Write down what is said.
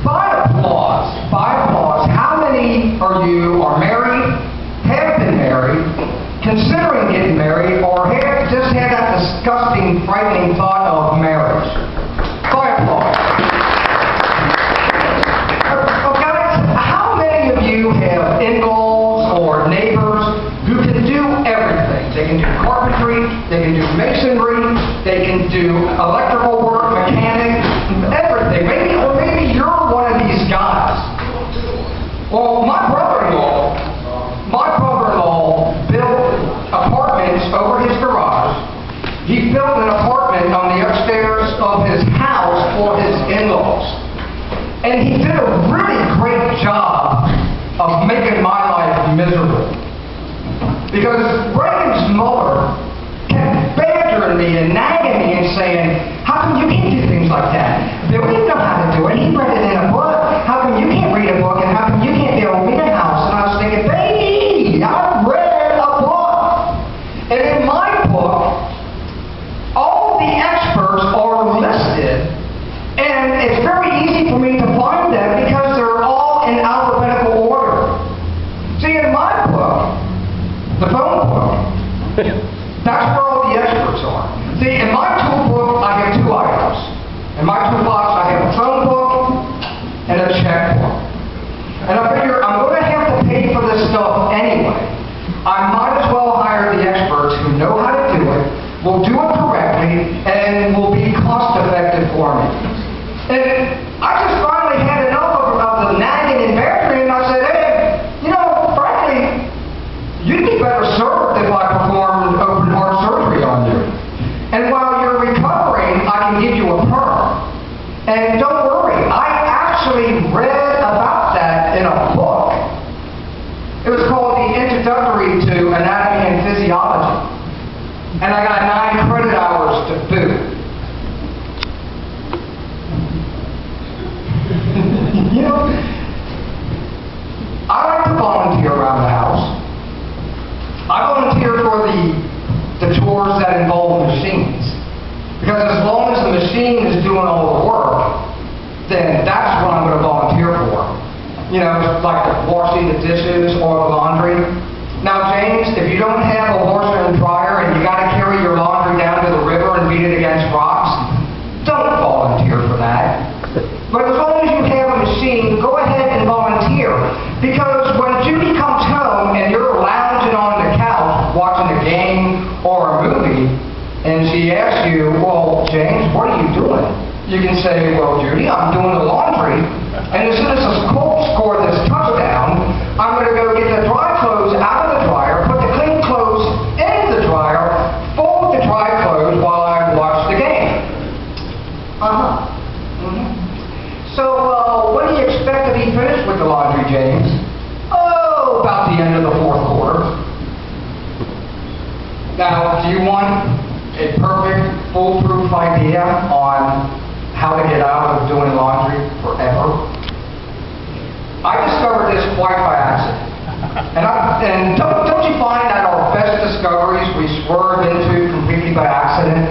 By applause, how many of you are married, have been married, considering getting married, or have just had that disgusting, frightening thought of marriage? By applause. Guys, how many of you have in-laws or neighbors who can do everything? They can do carpentry, they can do masonry, they can do electrical work, mechanic, everything. Maybe you're one of these guys. Well, my brother-in-law built apartments over his garage. He built an apartment on the upstairs of his house for his in-laws. And he did a really great job of making my life miserable. Because Reagan's mother kept badgering me and nagging me and saying, how come you can't do things like that? Bill didn't know how to do it. He read it in a book. How come you can't read a book? And how come you can't build me a house? And I was thinking, baby, I read a book. And in my book, all the experts are listed. And it's very easy for me to find them because they're all in alphabetical order. See, in my book, the phone book, that's where all the experts are. See, in my tool book, I have two items. In my toolbox, I have a phone book and a checkbook. And I figure I'm going to have to pay for this stuff anyway. I might as well hire the experts who know how to do it, will do it correctly, and will be cost-effective for me. And I just finally had enough of the nagging and badgering, and I said, hey, frankly, you'd be better served if I performed open heart surgery on you. And while you're recovering, I can give you a perm. And don't worry, I actually read about that in a book. It was called The Introductory to Anatomy and Physiology. And I got 9 credit hours to boot. I like to volunteer around the house. I volunteer for the chores that involve machines. Because as long as the machine is doing all the work, then that's what I'm going to volunteer for. Like washing the dishes or the laundry. Now, James, if you don't have a washer and dryer and you got to carry your laundry down to the river and beat it against rocks, don't volunteer for that. But as long as you have a machine, go ahead and volunteer. Because when Judy comes home and you're lounging on the couch watching a game or a movie, and she asks you, well, James, what are you doing? You can say, well, Judy, I'm doing the laundry. And as soon as the Colts score this touchdown, I'm going to go get the dry clothes out of the dryer, put the clean clothes in the dryer, fold the dry clothes while I watch the game. So, when do you expect to be finished with the laundry, James? Oh, about the end of the 4th quarter. Now, do you want a perfect, foolproof idea on how to get out of doing laundry forever? I discovered this quite by accident. And don't you find that our best discoveries we swerve into completely by accident?